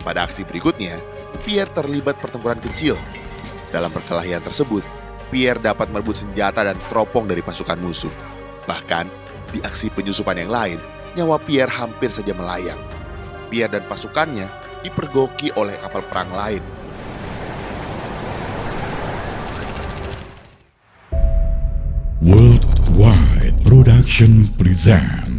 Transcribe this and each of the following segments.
Pada aksi berikutnya, Pierre terlibat pertempuran kecil. Dalam perkelahian tersebut, Pierre dapat merebut senjata dan teropong dari pasukan musuh. Bahkan, di aksi penyusupan yang lain, nyawa Pierre hampir saja melayang. Pierre dan pasukannya dipergoki oleh kapal perang lain. Worldwide Production present.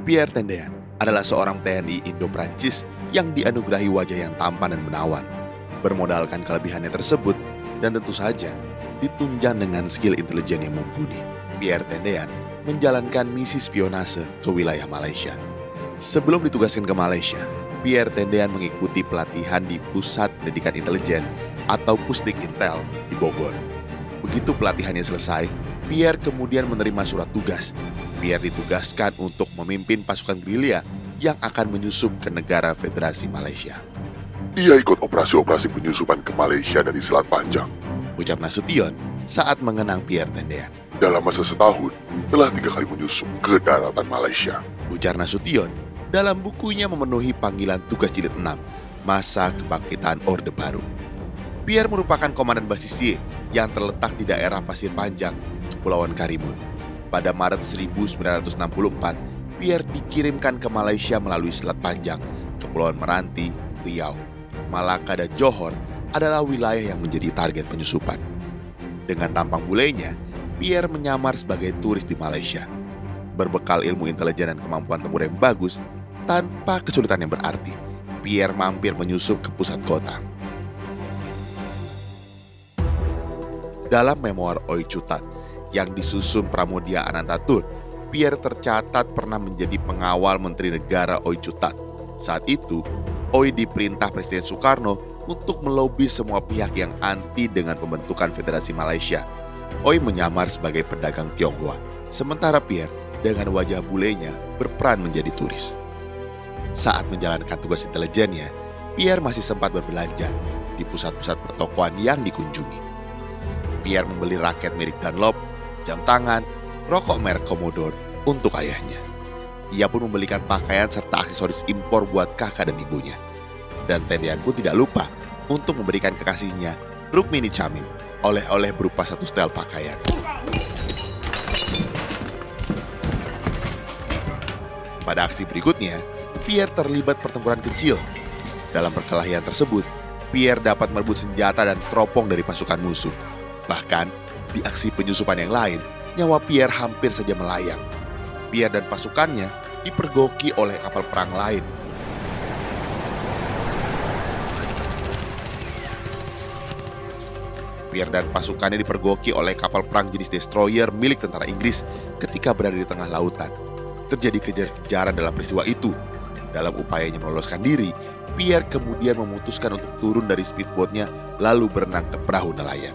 Pierre Tendean adalah seorang TNI Indo-Prancis yang dianugerahi wajah yang tampan dan menawan. Bermodalkan kelebihannya tersebut dan tentu saja ditunjang dengan skill intelijen yang mumpuni, Pierre Tendean menjalankan misi spionase ke wilayah Malaysia. Sebelum ditugaskan ke Malaysia, Pierre Tendean mengikuti pelatihan di Pusat Pendidikan Intelijen atau Pusdik Intel di Bogor. Begitu pelatihannya selesai, Pierre kemudian menerima surat tugas. Pierre ditugaskan untuk memimpin pasukan gerilya yang akan menyusup ke negara Federasi Malaysia. Ia ikut operasi-operasi penyusupan ke Malaysia dari Selat Panjang. Ucap Nasution saat mengenang Pierre Tendean. Dalam masa setahun, telah 3 kali menyusup ke daratan Malaysia. Ujar Nasution dalam bukunya memenuhi panggilan tugas jilid 6, Masa Kebangkitan Orde Baru. Pierre merupakan komandan basis Y yang terletak di daerah Pasir Panjang, Kepulauan Karimun. Pada Maret 1964, Pierre dikirimkan ke Malaysia melalui Selat Panjang, Kepulauan Meranti, Riau, Malaka, dan Johor adalah wilayah yang menjadi target penyusupan. Dengan tampang bulenya, Pierre menyamar sebagai turis di Malaysia. Berbekal ilmu intelijen dan kemampuan tempur yang bagus, tanpa kesulitan yang berarti, Pierre mampir menyusup ke pusat kota. Dalam memoir Ooi Chu Tat yang disusun Pramoedya Anantatur, Pierre tercatat pernah menjadi pengawal Menteri Negara Ooi Chu Tat. Saat itu, Ooi diperintah Presiden Soekarno untuk melobi semua pihak yang anti dengan pembentukan Federasi Malaysia. Ooi menyamar sebagai pedagang Tionghoa, sementara Pierre dengan wajah bulenya berperan menjadi turis. Saat menjalankan tugas intelijennya, Pierre masih sempat berbelanja di pusat-pusat pertokoan yang dikunjungi. Pierre membeli raket merek Dunlop, jam tangan, rokok merek Commodore untuk ayahnya. Ia pun membelikan pakaian serta aksesoris impor buat kakak dan ibunya. Dan Tendean pun tidak lupa untuk memberikan kekasihnya, Rukmini Chamim, oleh-oleh berupa satu setel pakaian. Pada aksi berikutnya, Pierre terlibat pertempuran kecil. Dalam perkelahian tersebut, Pierre dapat merebut senjata dan teropong dari pasukan musuh. Bahkan, di aksi penyusupan yang lain, nyawa Pierre hampir saja melayang. Pierre dan pasukannya dipergoki oleh kapal perang lain. Pierre dan pasukannya dipergoki oleh kapal perang jenis destroyer milik tentara Inggris ketika berada di tengah lautan. Terjadi kejar-kejaran dalam peristiwa itu. Dalam upayanya meloloskan diri, Pierre kemudian memutuskan untuk turun dari speedboatnya lalu berenang ke perahu nelayan.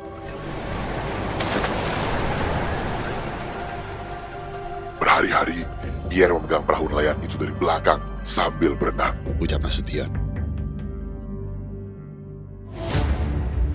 Berhari-hari, Pierre memegang perahu nelayan itu dari belakang sambil berenang. Ucap Nasution.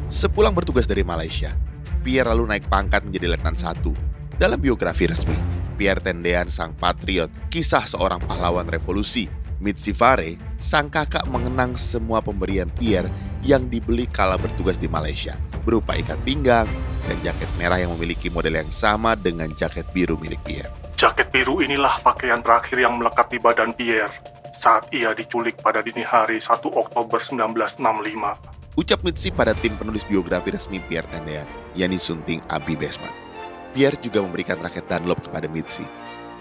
Sepulang bertugas dari Malaysia, Pierre lalu naik pangkat menjadi Letnan 1. Dalam biografi resmi, Pierre Tendean sang patriot, kisah seorang pahlawan revolusi. Mitzi Fare, sang kakak mengenang semua pemberian Pierre yang dibeli kala bertugas di Malaysia, berupa ikat pinggang dan jaket merah yang memiliki model yang sama dengan jaket biru milik Pierre. Jaket biru inilah pakaian terakhir yang melekat di badan Pierre saat ia diculik pada dini hari 1 Oktober 1965. Ucap Mitzi pada tim penulis biografi resmi Pierre Tendean, Yani Sunting Abi Besman. Pierre juga memberikan raket Dunlop kepada Mitzi.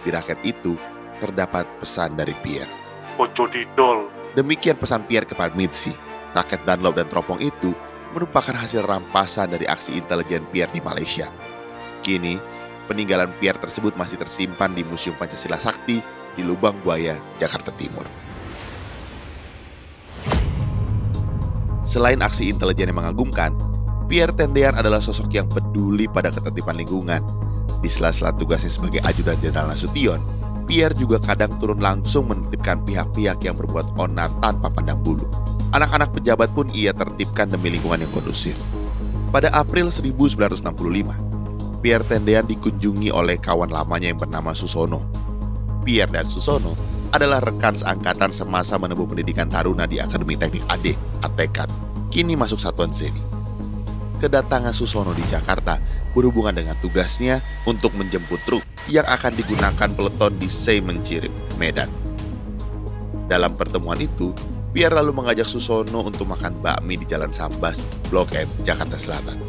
Di raket itu terdapat pesan dari Pierre. Ojo didol. Demikian pesan Pierre kepada Mitzi. Raket Dunlop dan teropong itu merupakan hasil rampasan dari aksi intelijen Pierre di Malaysia. Kini, peninggalan Pierre tersebut masih tersimpan di Museum Pancasila Sakti di Lubang Buaya, Jakarta Timur. Selain aksi intelijen yang mengagumkan, Pierre Tendean adalah sosok yang peduli pada ketertiban lingkungan. Di sela-sela tugasnya sebagai ajudan Jenderal Nasution, Pierre juga kadang turun langsung menertibkan pihak-pihak yang berbuat onar tanpa pandang bulu. Anak-anak pejabat pun ia tertibkan demi lingkungan yang kondusif. Pada April 1965, Pierre Tendean dikunjungi oleh kawan lamanya yang bernama Susono. Pierre dan Susono adalah rekan seangkatan semasa menempuh pendidikan taruna di Akademi Teknik AD, Atekan, kini masuk satuan seni. Kedatangan Susono di Jakarta berhubungan dengan tugasnya untuk menjemput truk yang akan digunakan peleton di Seimencirip, Medan. Dalam pertemuan itu, Pierre lalu mengajak Susono untuk makan bakmi di Jalan Sambas, Blok M, Jakarta Selatan.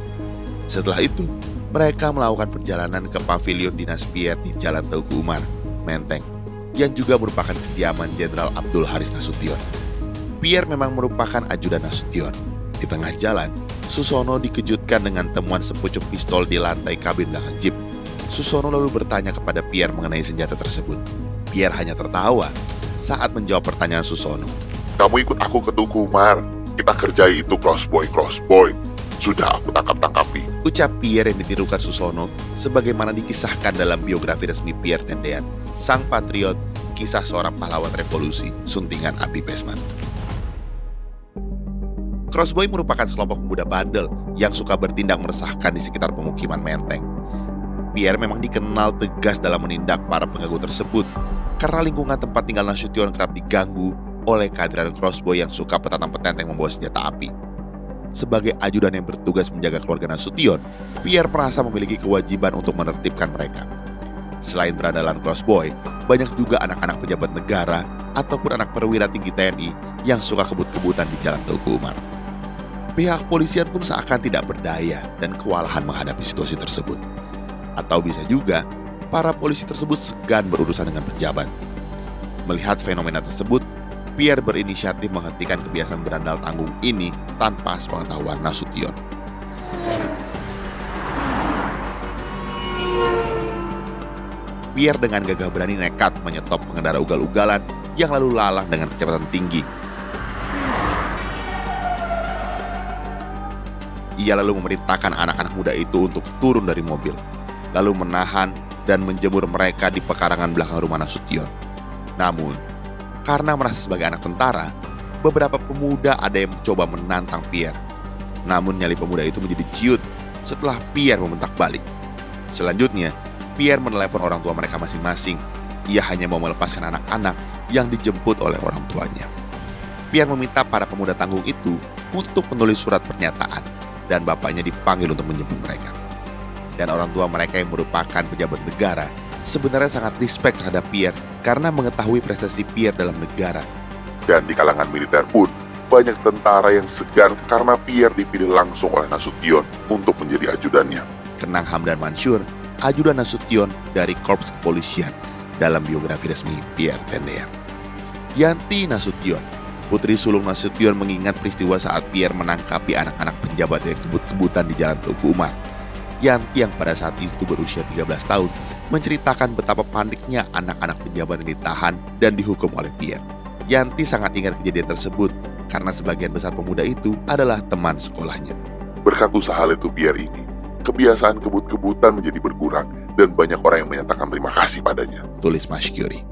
Setelah itu, mereka melakukan perjalanan ke pavilion dinas Pierre di Jalan Teuku Umar, Menteng, yang juga merupakan kediaman Jenderal Abdul Haris Nasution. Pierre memang merupakan ajudan Nasution. Di tengah jalan, Susono dikejutkan dengan temuan sepucuk pistol di lantai kabin belakang jeep. Susono lalu bertanya kepada Pierre mengenai senjata tersebut. Pierre hanya tertawa saat menjawab pertanyaan Susono. Kamu ikut aku ke Tugu Umar. Kita kerjai itu crossboy. Sudah aku tangkap-tangkapi. Ucap Pierre yang ditirukan Susono sebagaimana dikisahkan dalam biografi resmi Pierre Tendean, sang patriot, kisah seorang pahlawan revolusi, suntingan Abi Pesman. Crossboy merupakan sekelompok pemuda bandel yang suka bertindak meresahkan di sekitar pemukiman Menteng. Pierre memang dikenal tegas dalam menindak para pengganggu tersebut karena lingkungan tempat tinggal Nasution kerap diganggu oleh kehadiran crossboy yang suka petantang-petenteng membawa senjata api. Sebagai ajudan yang bertugas menjaga keluarga Nasution, Pierre merasa memiliki kewajiban untuk menertibkan mereka. Selain berandalan crossboy, banyak juga anak-anak pejabat negara ataupun anak perwira tinggi TNI yang suka kebut-kebutan di Jalan Teuku Umar. Pihak polisian pun seakan tidak berdaya dan kewalahan menghadapi situasi tersebut. Atau bisa juga, para polisi tersebut segan berurusan dengan pejabat. Melihat fenomena tersebut, Pierre berinisiatif menghentikan kebiasaan berandal tanggung ini tanpa sepengetahuan Nasution. Pierre dengan gagah berani nekat menyetop pengendara ugal-ugalan yang lalu lalang dengan kecepatan tinggi. Ia lalu memerintahkan anak-anak muda itu untuk turun dari mobil, lalu menahan dan menjemur mereka di pekarangan belakang rumah Nasution. Namun, karena merasa sebagai anak tentara, beberapa pemuda ada yang mencoba menantang Pierre. Namun nyali pemuda itu menjadi ciut setelah Pierre membentak balik. Selanjutnya, Pierre menelepon orang tua mereka masing-masing. Ia hanya mau melepaskan anak-anak yang dijemput oleh orang tuanya. Pierre meminta para pemuda tanggung itu untuk menulis surat pernyataan dan bapaknya dipanggil untuk menjemput mereka. Dan orang tua mereka yang merupakan pejabat negara sebenarnya sangat respect terhadap Pierre karena mengetahui prestasi Pierre dalam negara. Dan di kalangan militer pun, banyak tentara yang segan karena Pierre dipilih langsung oleh Nasution untuk menjadi ajudannya. Kenang Hamdan Mansur, ajudan Nasution dari Korps Kepolisian dalam biografi resmi Pierre Tendean. Yanti Nasution, putri sulung Nasution, mengingat peristiwa saat Pierre menangkapi anak-anak pejabat yang kebut-kebutan di Jalan Teuku Umar. Yanti yang pada saat itu berusia 13 tahun menceritakan betapa paniknya anak-anak pejabat yang ditahan dan dihukum oleh Pierre. Yanti sangat ingat kejadian tersebut karena sebagian besar pemuda itu adalah teman sekolahnya. Berkat usaha Letu Pierre ini, kebiasaan kebut-kebutan menjadi berkurang dan banyak orang yang menyatakan terima kasih padanya. Tulis Mas Curie.